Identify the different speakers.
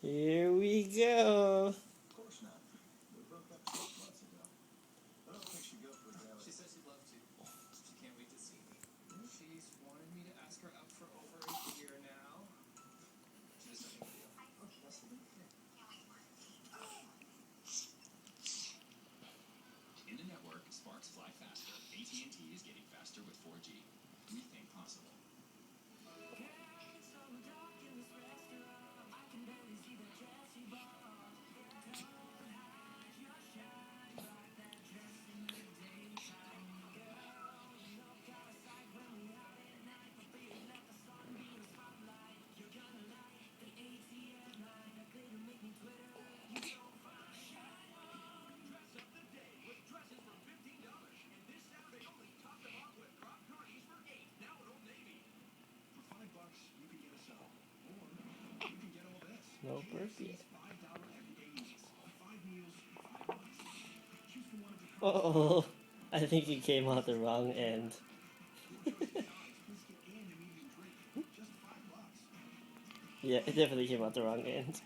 Speaker 1: Here we go.
Speaker 2: Of course not. We broke up 6 months ago. I don't think she'd go for a guy like
Speaker 3: She said she'd love to. She can't wait to see me. She's wanted me to ask her out for over a year now. She just sent me a video.
Speaker 2: Oh, that's the thing.
Speaker 4: In the network, sparks fly faster. AT&T is getting faster with 4G. Rethink possible.
Speaker 1: No burpee. Oh, I think he came out the wrong end. Yeah, it definitely came out the wrong end.